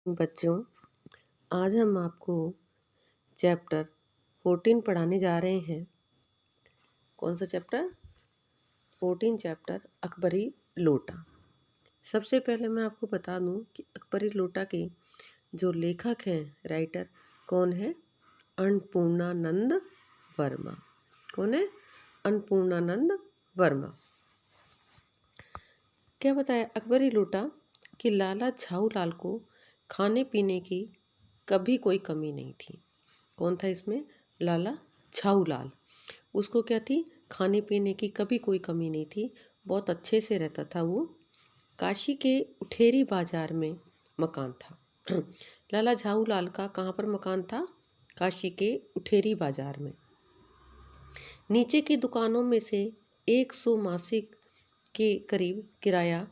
बच्चों, आज हम आपको चैप्टर 14 पढ़ाने जा रहे हैं। कौन सा चैप्टर? 14 चैप्टर अकबरी लोटा। सबसे पहले मैं आपको बता दूं कि अकबरी लोटा के जो लेखक हैं, राइटर कौन है? अन्नपूर्णानंद वर्मा। कौन है? अन्नपूर्णानंद वर्मा। क्या बताया अकबरी लोटा कि लाला झाऊलाल को खाने पीने की कभी कोई कमी नहीं थी। कौन था इसमें? लाला झाऊलाल। उसको क्या थी? खाने पीने की कभी कोई कमी नहीं थी। बहुत अच्छे से रहता था वो। काशी के उठेरी बाजार में मकान था। लाला झाऊलाल का कहाँ पर मकान था? काशी के उठेरी बाजार में। नीचे की दुकानों में से 100 मासिक के करीब किराया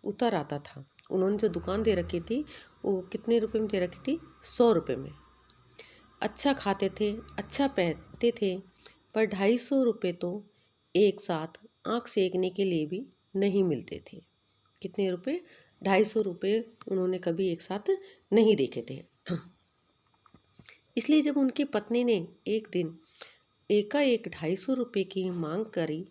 उतर आता था। उन्होंने जो दुकान दे रखी थी वो कितने रुपए में दे रखी थी? 100 रुपये में। अच्छा खाते थे, अच्छा पहनते थे, पर 250 रुपये तो एक साथ आँख सेकने के लिए भी नहीं मिलते थे। कितने रुपए? 250 रुपये उन्होंने कभी एक साथ नहीं देखे थे। इसलिए जब उनकी पत्नी ने एक दिन एकाएक 250 रुपये की मांग करी,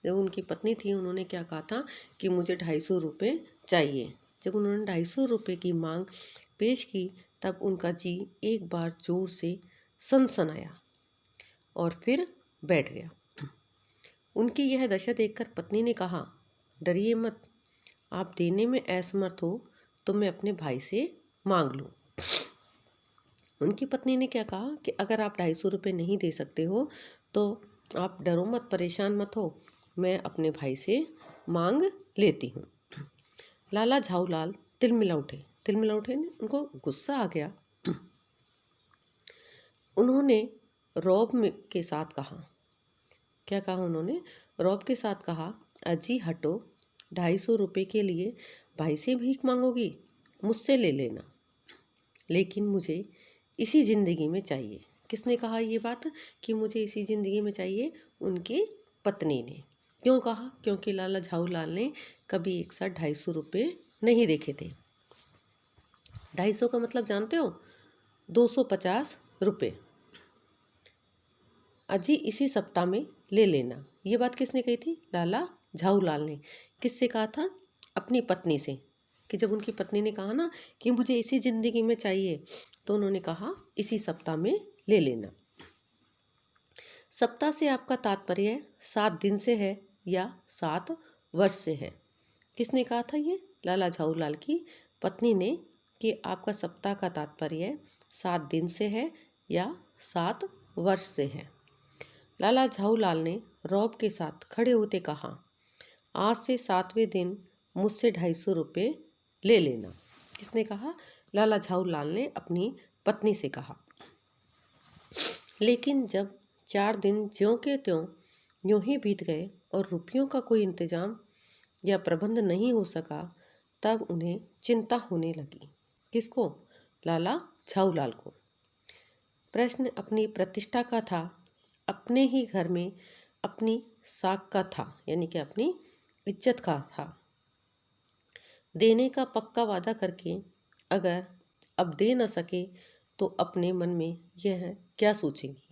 जब उनकी पत्नी थी उन्होंने क्या कहा था कि मुझे 250 रुपये चाहिए। जब उन्होंने 250 रुपये की मांग पेश की तब उनका जी एक बार जोर से सनसनाया और फिर बैठ गया। उनकी यह दशा देखकर पत्नी ने कहा, डरिए मत, आप देने में असमर्थ हो तो मैं अपने भाई से मांग लूँ। उनकी पत्नी ने क्या कहा कि अगर आप 250 रुपये नहीं दे सकते हो तो आप डरो मत, परेशान मत हो, मैं अपने भाई से मांग लेती हूँ। लाला झाऊलाल तिलमिला उठे। तिलमिला उठे ने उनको गुस्सा आ गया। उन्होंने रौब के साथ कहा, क्या कहा उन्होंने? रौब के साथ कहा, अजी हटो, 250 रुपये के लिए भाई से भीख मांगोगी? मुझसे ले लेना, लेकिन मुझे इसी ज़िंदगी में चाहिए। किसने कहा ये बात कि मुझे इसी ज़िंदगी में चाहिए? उनकी पत्नी ने। क्यों कहा? क्योंकि लाला झाऊलाल ने कभी एक साथ 250 रुपये नहीं देखे थे। 250 का मतलब जानते हो? 250 रुपये। अजी इसी सप्ताह में ले लेना। ये बात किसने कही थी? लाला झाऊलाल ने। किससे कहा था? अपनी पत्नी से। कि जब उनकी पत्नी ने कहा ना कि मुझे इसी ज़िंदगी में चाहिए, तो उन्होंने कहा इसी सप्ताह में ले लेना। सप्ताह से आपका तात्पर्य 7 दिन से है या 7 वर्ष से है? किसने कहा था ये? लाला झाऊलाल की पत्नी ने, कि आपका सप्ताह का तात्पर्य 7 दिन से है या 7 वर्ष से है। लाला झाऊलाल ने रौब के साथ खड़े होते कहा, आज से 7वें दिन मुझसे 250 रुपये ले लेना। किसने कहा? लाला झाऊलाल ने अपनी पत्नी से कहा। लेकिन जब 4 दिन ज्यों के त्यों यूं ही बीत गए और रुपयों का कोई इंतजाम या प्रबंध नहीं हो सका, तब उन्हें चिंता होने लगी। किसको? लाला झाऊलाल को। प्रश्न अपनी प्रतिष्ठा का था, अपने ही घर में अपनी साख का था, यानी कि अपनी इज्जत का था। देने का पक्का वादा करके अगर अब दे न सके तो अपने मन में यह क्या सोचेंगी?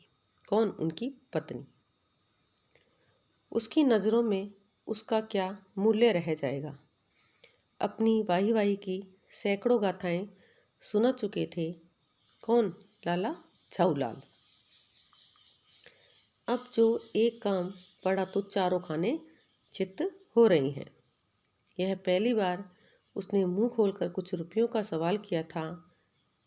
कौन? उनकी पत्नी। उसकी नज़रों में उसका क्या मूल्य रह जाएगा? अपनी वाही वाही की सैकड़ों गाथाएं सुना चुके थे। कौन? लाला झाऊलाल। अब जो एक काम पड़ा तो चारों खाने चित्त हो रही हैं। यह पहली बार उसने मुंह खोलकर कुछ रुपयों का सवाल किया था।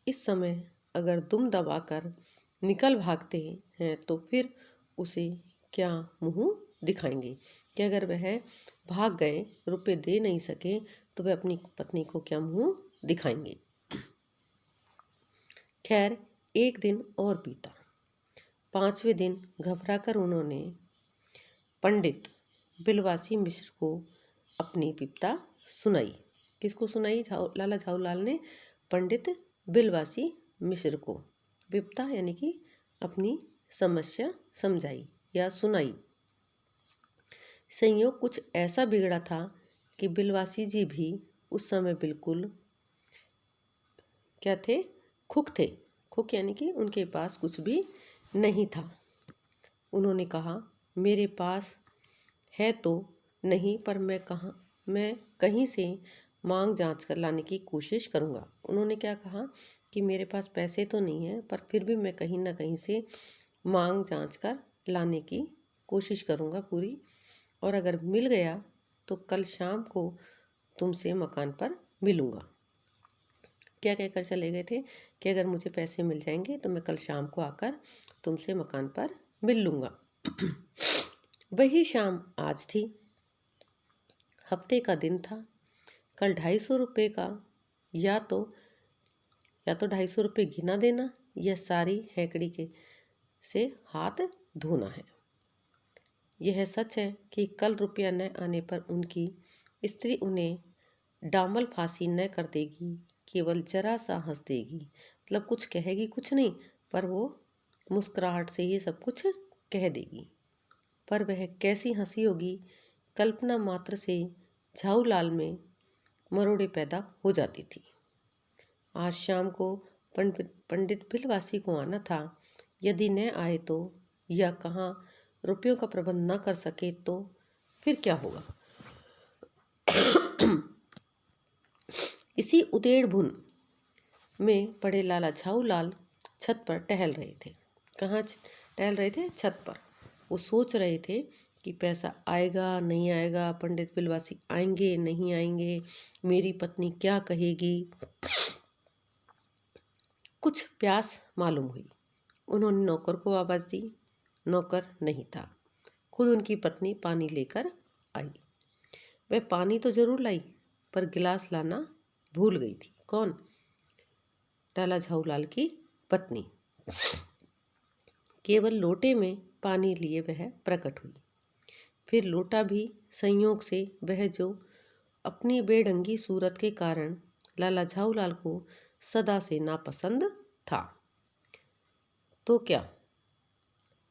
इस समय अगर दुम दबाकर निकल भागते हैं तो फिर उसे क्या मुंह दिखाएंगे? कि अगर वह भाग गए, रुपए दे नहीं सके, तो वह अपनी पत्नी को क्या मुंह दिखाएंगे? खैर, एक दिन और बीता। 5वें दिन घबराकर उन्होंने पंडित बिलवासी मिश्र को अपनी विपदा सुनाई। किसको सुनाई? लाला झाऊलाल ने पंडित बिलवासी मिश्र को विपदा यानी कि अपनी समस्या समझाई या सुनाई। संयोग कुछ ऐसा बिगड़ा था कि बिलवासी जी भी उस समय बिल्कुल क्या थे? खुक थे। खुक यानी कि उनके पास कुछ भी नहीं था। उन्होंने कहा, मेरे पास है तो नहीं, पर मैं कहीं से मांग जांच कर लाने की कोशिश करूँगा। उन्होंने क्या कहा कि मेरे पास पैसे तो नहीं है, पर फिर भी मैं कहीं ना कहीं से मांग जांच कर लाने की कोशिश करूँगा पूरी, और अगर मिल गया तो कल शाम को तुमसे मकान पर मिलूँगा। क्या कहकर चले गए थे कि अगर मुझे पैसे मिल जाएंगे तो मैं कल शाम को आकर तुमसे मकान पर मिल लूँगा। वही शाम आज थी। हफ्ते का दिन था। कल 250 रुपये का या तो 250 रुपये गिना देना या सारी हैकड़ी के से हाथ धोना है। यह सच है कि कल रुपया न आने पर उनकी स्त्री उन्हें डामल फांसी न कर देगी, केवल जरा सा हंस देगी। मतलब कुछ कहेगी कुछ नहीं, पर वो मुस्कुराहट से ये सब कुछ कह देगी। पर वह कैसी हंसी होगी, कल्पना मात्र से झाऊलाल में मरोड़े पैदा हो जाती थी। आज शाम को पंडित भिलवासी को आना था। यदि न आए तो, या कहाँ रुपयों का प्रबंध न कर सके तो फिर क्या होगा। इसी उधेड़ बुन में पड़े लाला झाऊलाल छत पर टहल रहे थे। कहाँ टहल रहे थे? छत पर। वो सोच रहे थे कि पैसा आएगा नहीं आएगा, पंडित बिलवासी आएंगे नहीं आएंगे, मेरी पत्नी क्या कहेगी। कुछ प्यास मालूम हुई। उन्होंने नौकर को आवाज़ दी। नौकर नहीं था। खुद उनकी पत्नी पानी लेकर आई। वह पानी तो जरूर लाई, पर गिलास लाना भूल गई थी। कौन? लाला झाऊलाल की पत्नी। केवल लोटे में पानी लिए वह प्रकट हुई। फिर लोटा भी संयोग से वह जो अपनी बेढंगी सूरत के कारण लाला झाऊलाल को सदा से नापसंद था। तो क्या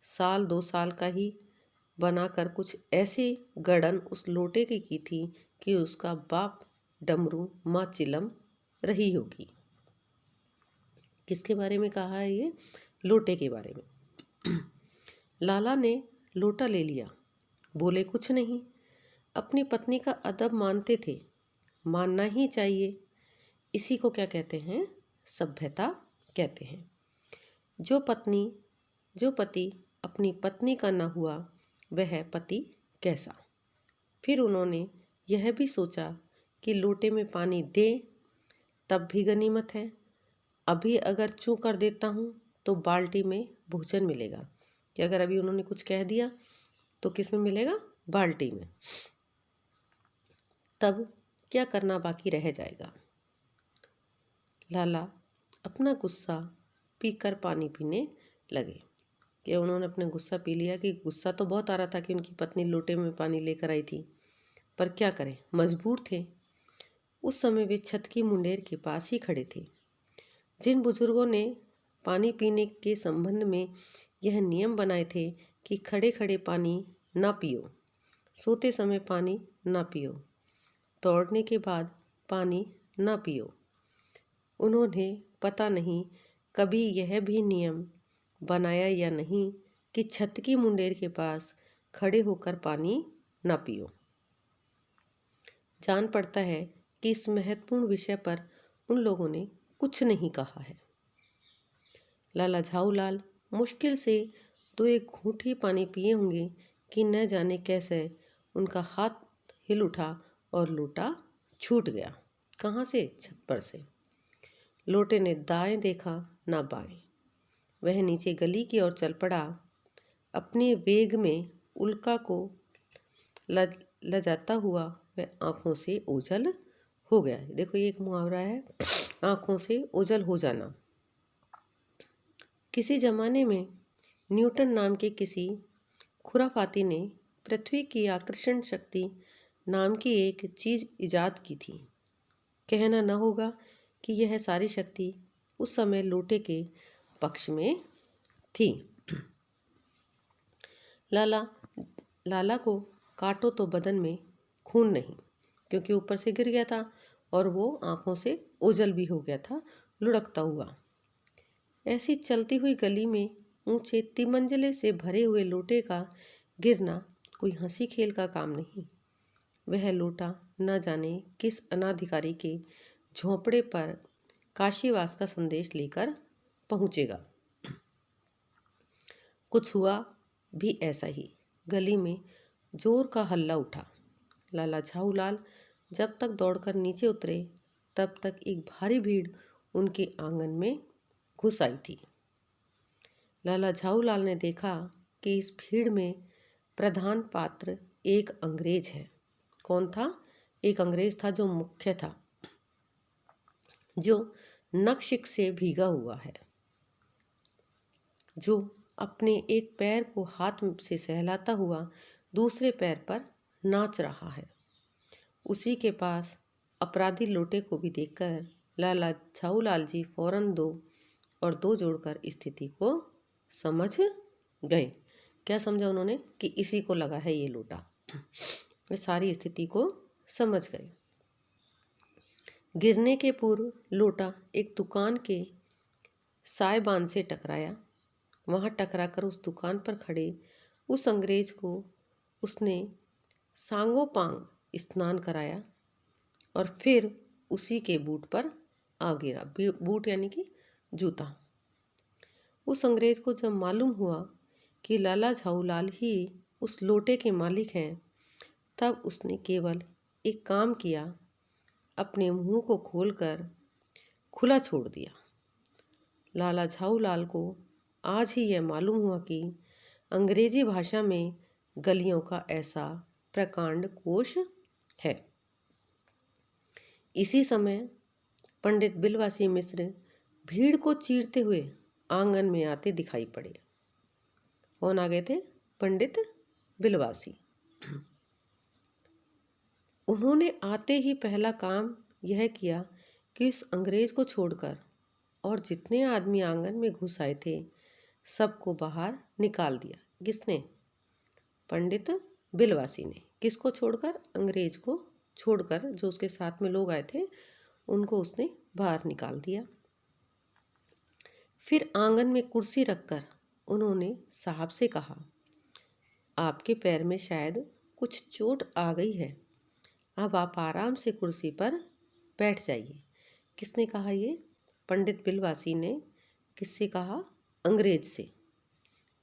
1-2 साल का ही बनाकर कुछ ऐसी गड़न उस लोटे की थी कि उसका बाप डमरू माँ चिलम रही होगी। किसके बारे में कहा है ये? लोटे के बारे में। लाला ने लोटा ले लिया, बोले कुछ नहीं। अपनी पत्नी का अदब मानते थे, मानना ही चाहिए। इसी को क्या कहते हैं? सभ्यता कहते हैं। जो पति अपनी पत्नी का न हुआ, वह पति कैसा। फिर उन्होंने यह भी सोचा कि लोटे में पानी दे तब भी गनीमत है। अभी अगर चूँ कर देता हूँ तो बाल्टी में भोजन मिलेगा। कि अगर अभी उन्होंने कुछ कह दिया तो किस में मिलेगा? बाल्टी में। तब क्या करना बाकी रह जाएगा। लाला अपना गुस्सा पीकर पानी पीने लगे। कि उन्होंने अपना गुस्सा पी लिया कि गुस्सा तो बहुत आ रहा था कि उनकी पत्नी लोटे में पानी लेकर आई थी, पर क्या करें, मजबूर थे। उस समय वे छत की मुंडेर के पास ही खड़े थे। जिन बुजुर्गों ने पानी पीने के संबंध में यह नियम बनाए थे कि खड़े खड़े पानी ना पियो, सोते समय पानी ना पियो, दौड़ने के बाद पानी ना पियो, उन्होंने पता नहीं कभी यह भी नियम बनाया या नहीं कि छत की मुंडेर के पास खड़े होकर पानी ना पियो। जान पड़ता है कि इस महत्वपूर्ण विषय पर उन लोगों ने कुछ नहीं कहा है। लाला झाऊलाल मुश्किल से 2-1 घूंट ही पानी पिए होंगे कि न जाने कैसे उनका हाथ हिल उठा और लोटा छूट गया। कहाँ से? छत पर से। लोटे ने दाएं देखा ना बाएं। वह नीचे गली की ओर चल पड़ा। अपने वेग में उल्का को लजाता हुआ वह आंखों से ओझल हो गया। देखो ये एक मुहावरा है, आंखों से ओझल हो जाना। किसी जमाने में न्यूटन नाम के किसी खुराफाती ने पृथ्वी की आकर्षण शक्ति नाम की एक चीज इजाद की थी। कहना न होगा कि यह सारी शक्ति उस समय लोटे के पक्ष में थी। लाला को काटो तो बदन में खून नहीं, क्योंकि ऊपर से गिर गया था और वो आंखों से ओझल भी हो गया था लुढ़कता हुआ। ऐसी चलती हुई गली में ऊंचे तिमंजिले से भरे हुए लोटे का गिरना कोई हंसी खेल का काम नहीं। वह लोटा न जाने किस अनाधिकारी के झोंपड़े पर काशीवास का संदेश लेकर पहुंचेगा। कुछ हुआ भी ऐसा ही। गली में जोर का हल्ला उठा। लाला झाऊलाल जब तक दौड़कर नीचे उतरे तब तक एक भारी भीड़ उनके आंगन में घुस आई थी। लाला झाऊलाल ने देखा कि इस भीड़ में प्रधान पात्र एक अंग्रेज है। कौन था? एक अंग्रेज था जो मुख्य था, जो नक्शिक से भीगा हुआ है, जो अपने एक पैर को हाथ से सहलाता हुआ दूसरे पैर पर नाच रहा है। उसी के पास अपराधी लोटे को भी देखकर लाला झाऊलाल जी फौरन दो और दो जोड़कर स्थिति को समझ गए। क्या समझा उन्होंने? कि इसी को लगा है ये लोटा। वे सारी स्थिति को समझ गए। गिरने के पूर्व लोटा एक दुकान के साइबान से टकराया। वहां टकराकर उस दुकान पर खड़े उस अंग्रेज को उसने सांगोपांग स्नान कराया और फिर उसी के बूट पर आ गिरा। बूट यानी कि जूता। उस अंग्रेज को जब मालूम हुआ कि लाला झाऊलाल ही उस लोटे के मालिक हैं, तब उसने केवल एक काम किया, अपने मुंह को खोलकर खुला छोड़ दिया। लाला झाऊलाल को आज ही यह मालूम हुआ कि अंग्रेजी भाषा में गलियों का ऐसा प्रकांड कोश है। इसी समय पंडित बिलवासी मिश्र भीड़ को चीरते हुए आंगन में आते दिखाई पड़े। कौन आ गए थे? पंडित बिलवासी। उन्होंने आते ही पहला काम यह किया कि उस अंग्रेज को छोड़कर और जितने आदमी आंगन में घुस आए थे सबको बाहर निकाल दिया। किसने? पंडित बिलवासी ने। किसको छोड़कर? अंग्रेज को छोड़कर जो उसके साथ में लोग आए थे उनको उसने बाहर निकाल दिया। फिर आंगन में कुर्सी रखकर उन्होंने साहब से कहा, आपके पैर में शायद कुछ चोट आ गई है, अब आप आराम से कुर्सी पर बैठ जाइए। किसने कहा ये? पंडित बिलवासी ने। किससे कहा? अंग्रेज से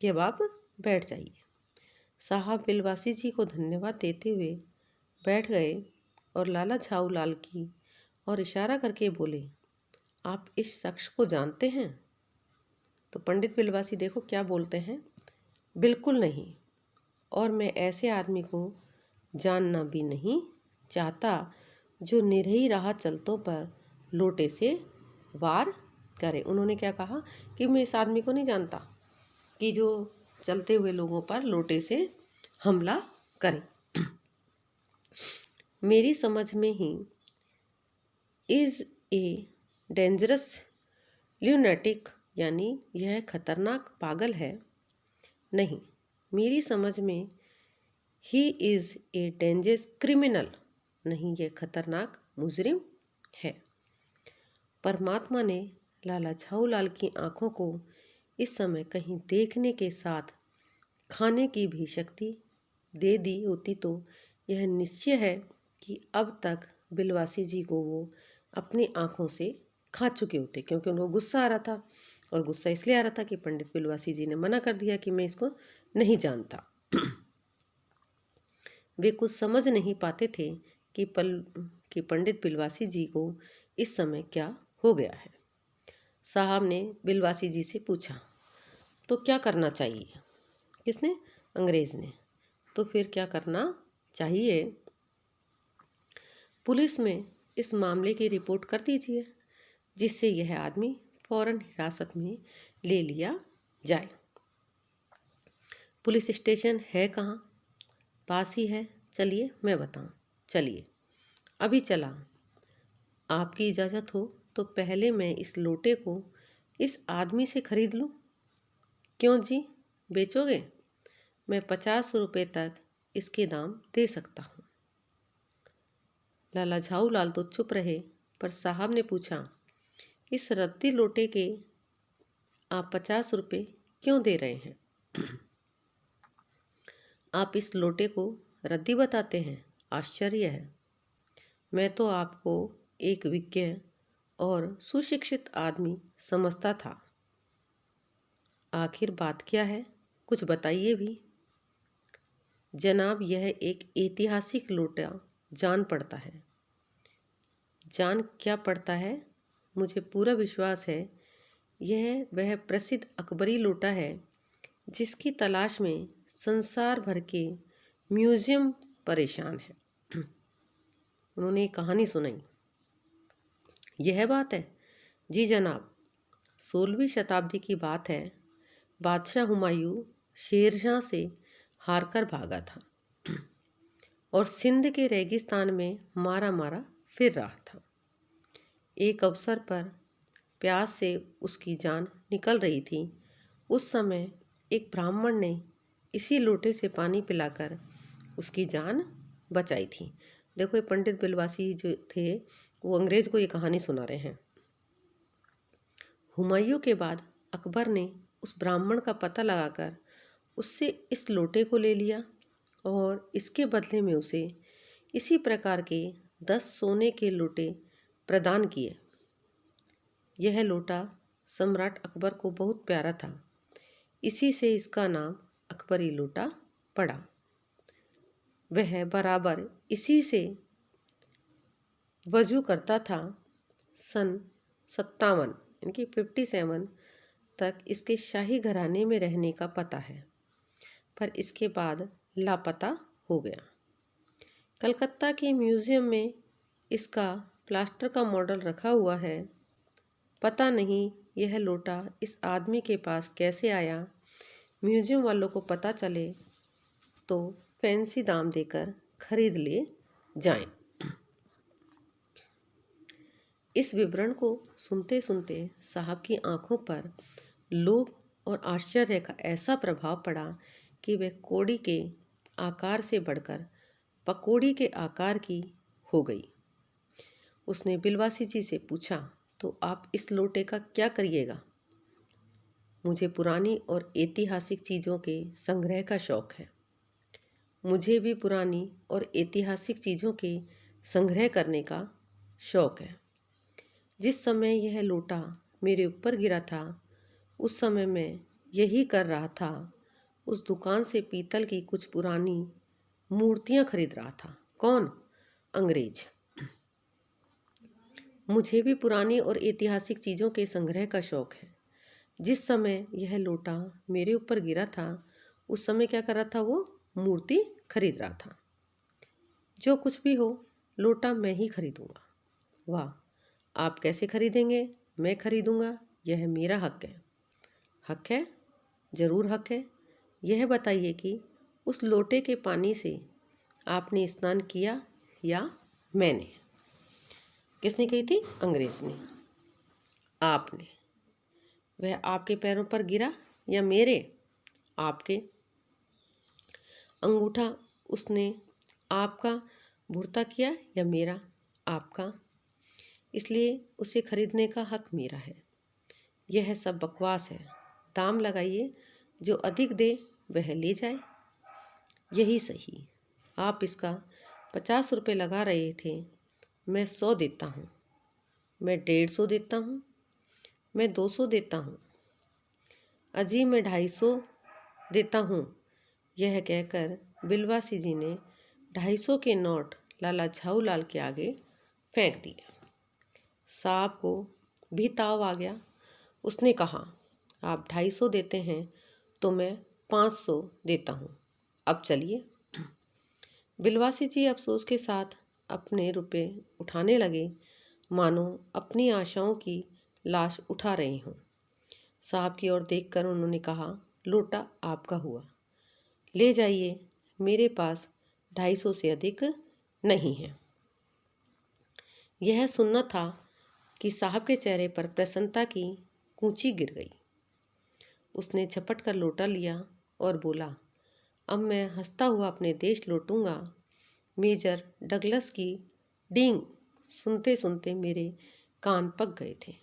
कि अब आप बैठ जाइए। साहब बिलवासी जी को धन्यवाद देते हुए बैठ गए और लाला झाऊलाल की और इशारा करके बोले, आप इस शख्स को जानते हैं? तो पंडित बिलवासी देखो क्या बोलते हैं, बिल्कुल नहीं, और मैं ऐसे आदमी को जानना भी नहीं चाहता जो निरही राह चलतों पर लोटे से वार करे। उन्होंने क्या कहा कि मैं इस आदमी को नहीं जानता कि जो चलते हुए लोगों पर लोटे से हमला करे। मेरी समझ में he is a dangerous lunatic, यानी यह खतरनाक पागल है। नहीं, मेरी समझ में he is a dangerous criminal, नहीं, यह खतरनाक मुजरिम है। परमात्मा ने लाला झाऊलाल की आंखों को इस समय कहीं देखने के साथ खाने की भी शक्ति दे दी होती तो यह निश्चय है कि अब तक बिलवासी जी को वो अपनी आंखों से खा चुके होते, क्योंकि उनको गुस्सा आ रहा था। और गुस्सा इसलिए आ रहा था कि पंडित बिलवासी जी ने मना कर दिया कि मैं इसको नहीं जानता। वे कुछ समझ नहीं पाते थे कि पंडित बिलवासी जी को इस समय क्या हो गया है। साहब ने बिलवासी जी से पूछा, तो क्या करना चाहिए? किसने? अंग्रेज ने। तो फिर क्या करना चाहिए? पुलिस में इस मामले की रिपोर्ट कर दीजिए, जिससे यह आदमी फौरन हिरासत में ले लिया जाए। पुलिस स्टेशन है कहाँ? पास ही है, चलिए मैं बताऊं। चलिए, अभी चला। आपकी इजाज़त हो तो पहले मैं इस लोटे को इस आदमी से खरीद लूं। क्यों जी, बेचोगे? मैं 50 रुपये तक इसके दाम दे सकता हूँ। लाला झाऊलाल तो चुप रहे, पर साहब ने पूछा, इस रद्दी लोटे के आप 50 रुपये क्यों दे रहे हैं? आप इस लोटे को रद्दी बताते हैं, आश्चर्य है। मैं तो आपको एक विज्ञ और सुशिक्षित आदमी समझता था। आखिर बात क्या है, कुछ बताइए भी। जनाब, यह एक ऐतिहासिक लोटा जान पड़ता है। जान क्या पड़ता है? मुझे पूरा विश्वास है यह वह प्रसिद्ध अकबरी लोटा है जिसकी तलाश में संसार भर के म्यूजियम परेशान है। उन्होंने एक कहानी सुनाई। यह बात है? जी जनाब, 16वीं शताब्दी की बात है। बादशाह हुमायूं शेरशाह से हारकर भागा था और सिंध के रेगिस्तान में मारा मारा फिर रहा था। एक अवसर पर प्यास से उसकी जान निकल रही थी। उस समय एक ब्राह्मण ने इसी लोटे से पानी पिलाकर उसकी जान बचाई थी। देखो, ये पंडित बिलवासी जो थे वो अंग्रेज को ये कहानी सुना रहे हैं। हुमायूं के बाद अकबर ने उस ब्राह्मण का पता लगाकर उससे इस लोटे को ले लिया और इसके बदले में उसे इसी प्रकार के 10 सोने के लोटे प्रदान किए। यह लोटा सम्राट अकबर को बहुत प्यारा था, इसी से इसका नाम अकबरी लोटा पड़ा। वह बराबर इसी से वजू करता था। सन 57 यानी 57 तक इसके शाही घराने में रहने का पता है, पर इसके बाद लापता हो गया। कलकत्ता के म्यूज़ियम में इसका प्लास्टर का मॉडल रखा हुआ है। पता नहीं यह लोटा इस आदमी के पास कैसे आया। म्यूज़ियम वालों को पता चले तो फैंसी दाम देकर खरीद ले जाएं। इस विवरण को सुनते सुनते साहब की आंखों पर लोभ और आश्चर्य का ऐसा प्रभाव पड़ा कि वह कोड़ी के आकार से बढ़कर पकौड़ी के आकार की हो गई। उसने बिलवासी जी से पूछा, तो आप इस लोटे का क्या करिएगा? मुझे पुरानी और ऐतिहासिक चीज़ों के संग्रह का शौक है। मुझे भी पुरानी और ऐतिहासिक चीज़ों के संग्रह करने का शौक है। जिस समय यह लोटा मेरे ऊपर गिरा था उस समय मैं यही कर रहा था। उस दुकान से पीतल की कुछ पुरानी मूर्तियां खरीद रहा था। कौन? अंग्रेज। मुझे भी पुरानी और ऐतिहासिक चीज़ों के संग्रह का शौक है। जिस समय यह लोटा मेरे ऊपर गिरा था उस समय क्या कर रहा था? वो मूर्ति खरीद रहा था। जो कुछ भी हो, लोटा मैं ही खरीदूंगा। वाह, आप कैसे खरीदेंगे? मैं खरीदूंगा, यह मेरा हक है। हक है? ज़रूर हक है। यह बताइए कि उस लोटे के पानी से आपने स्नान किया या मैंने? किसने कही थी? अंग्रेज ने। आपने। वह आपके पैरों पर गिरा या मेरे? आपके। अंगूठा उसने आपका भुरता किया या मेरा? आपका। इसलिए उसे खरीदने का हक मेरा है। यह सब बकवास है। दाम लगाइए, जो अधिक दे वह ले जाए। यही सही। आप इसका 50 रुपये लगा रहे थे। मैं 100 देता हूँ। मैं 150 देता हूँ। मैं 200 देता हूँ। अजी, मैं 250 देता हूँ। यह कहकर बिलवासी जी ने 250 के नोट लाला झाऊलाल के आगे फेंक दिए। साहब को भी ताव आ गया। उसने कहा, आप 250 देते हैं तो मैं 500 देता हूँ। अब चलिए। बिलवासी जी अफसोस के साथ अपने रुपए उठाने लगे, मानो अपनी आशाओं की लाश उठा रहे हों। साहब की ओर देखकर उन्होंने कहा, लोटा आपका हुआ, ले जाइए। मेरे पास 250 से अधिक नहीं है। यह सुनना था कि साहब के चेहरे पर प्रसन्नता की कूंची गिर गई। उसने झपट कर लोटा लिया और बोला, अब मैं हंसता हुआ अपने देश लौटूंगा। मेजर डगलस की डींग सुनते सुनते मेरे कान पक गए थे।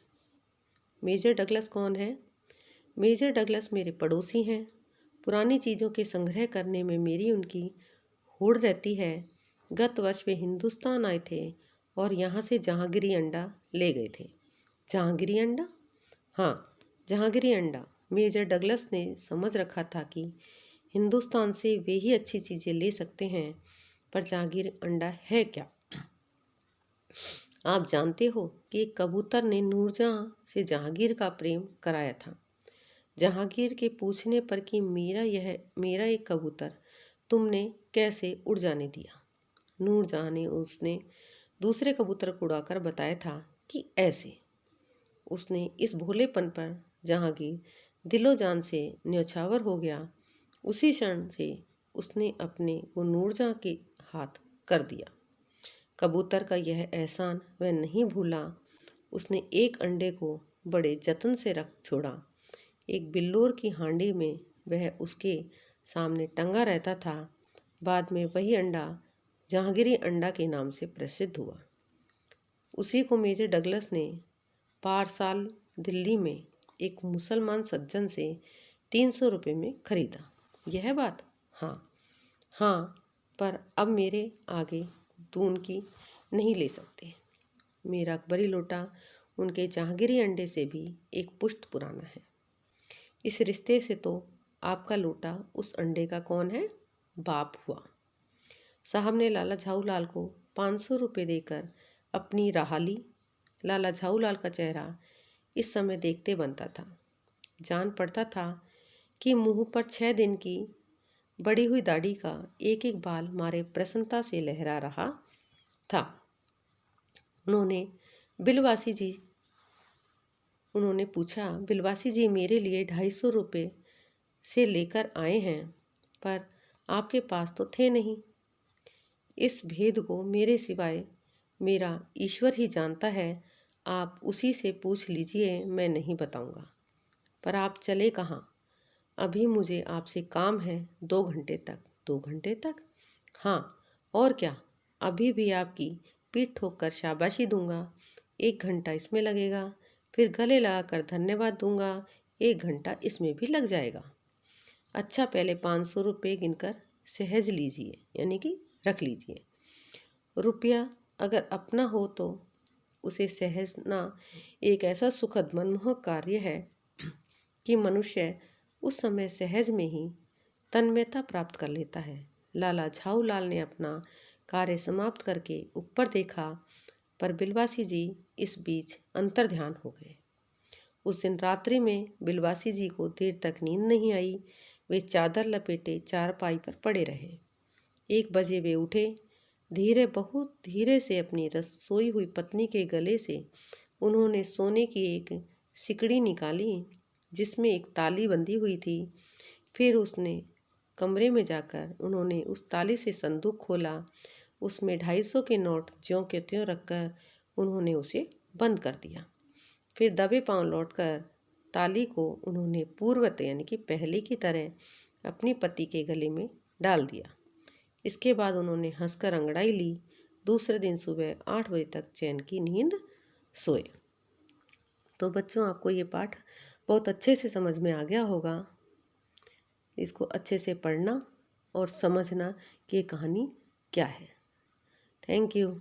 मेजर डगलस कौन है? मेजर डगलस मेरे पड़ोसी हैं। पुरानी चीज़ों के संग्रह करने में मेरी उनकी होड़ रहती है। गत वर्ष वे हिंदुस्तान आए थे और यहाँ से जहांगीरी अंडा ले गए थे। जहांगीरी अंडा? हाँ, जहांगीरी अंडा। मेजर डगलस ने समझ रखा था कि हिंदुस्तान से वे ही अच्छी चीज़ें ले सकते हैं, पर जहांगीर अंडा है क्या? आप जानते हो कि एक कबूतर ने नूरजहां से जहांगीर का प्रेम कराया था। जहांगीर के पूछने पर कि मेरा एक कबूतर तुमने कैसे उड़ जाने दिया, नूरजहां ने उसने दूसरे कबूतर को उड़ाकर बताया था कि ऐसे। उसने इस भोलेपन पर जहांगीर दिलो जान से न्यौछावर हो गया। उसी क्षण से उसने अपने को नूरजहां के हाथ कर दिया। कबूतर का यह एहसान वह नहीं भूला। उसने एक अंडे को बड़े जतन से रख छोड़ा। एक बिल्लोर की हांडी में वह उसके सामने टंगा रहता था। बाद में वही अंडा जहांगीरी अंडा के नाम से प्रसिद्ध हुआ। उसी को मेजर डगलस ने पारसाल दिल्ली में एक मुसलमान सज्जन से 300 रुपये में खरीदा। यह बात? हाँ हाँ, पर अब मेरे आगे दून की नहीं ले सकते। मेरा अकबरी लोटा उनके जहांगीरी अंडे से भी एक पुश्त पुराना है। इस रिश्ते से तो आपका लोटा उस अंडे का कौन है? बाप हुआ। साहब ने लाला झाऊलाल को 500 रुपये देकर अपनी राह ली। लाला झाऊलाल का चेहरा इस समय देखते बनता था। जान पड़ता था कि मुंह पर 6 दिन की बड़ी हुई दाढ़ी का एक एक बाल मारे प्रसन्नता से लहरा रहा था। उन्होंने पूछा, बिलवासी जी मेरे लिए 250 रुपये से लेकर आए हैं, पर आपके पास तो थे नहीं। इस भेद को मेरे सिवाय मेरा ईश्वर ही जानता है। आप उसी से पूछ लीजिए, मैं नहीं बताऊंगा। पर आप चले कहाँ? अभी मुझे आपसे काम है 2 घंटे तक। 2 घंटे तक? हाँ, और क्या। अभी भी आपकी पीठ ठोक कर शाबाशी दूंगा। 1 घंटा इसमें लगेगा, फिर गले लगाकर धन्यवाद दूंगा। 1 घंटा इसमें भी लग जाएगा। अच्छा, पहले 500 रुपये गिनकर सहज लीजिए, यानी कि रख लीजिए। रुपया अगर अपना हो तो उसे सहजना एक ऐसा सुखद मनमोहक कार्य है कि मनुष्य उस समय सहज में ही तन्मयता प्राप्त कर लेता है। लाला झाऊलाल ने अपना कार्य समाप्त करके ऊपर देखा, पर बिलवासी जी इस बीच अंतर्ध्यान हो गए। उस दिन रात्रि में बिलवासी जी को देर तक नींद नहीं आई। वे चादर लपेटे चारपाई पर पड़े रहे। 1 बजे वे उठे। बहुत धीरे से अपनी सोई हुई पत्नी के गले से उन्होंने सोने की एक सिकड़ी निकाली, जिसमें एक ताली बंधी हुई थी। फिर उसने कमरे में जाकर उन्होंने उस ताली से संदूक खोला। उसमें 250 के नोट ज्यों के त्यों रखकर उन्होंने उसे बंद कर दिया। फिर दबे पांव लौटकर ताली को उन्होंने पूर्वत यानी कि पहले की तरह अपनी पति के गले में डाल दिया। इसके बाद उन्होंने हंसकर अंगड़ाई ली। दूसरे दिन सुबह 8 बजे तक चैन की नींद सोए। तो बच्चों, आपको ये पाठ बहुत अच्छे से समझ में आ गया होगा। इसको अच्छे से पढ़ना और समझना कि ये कहानी क्या है। Thank you.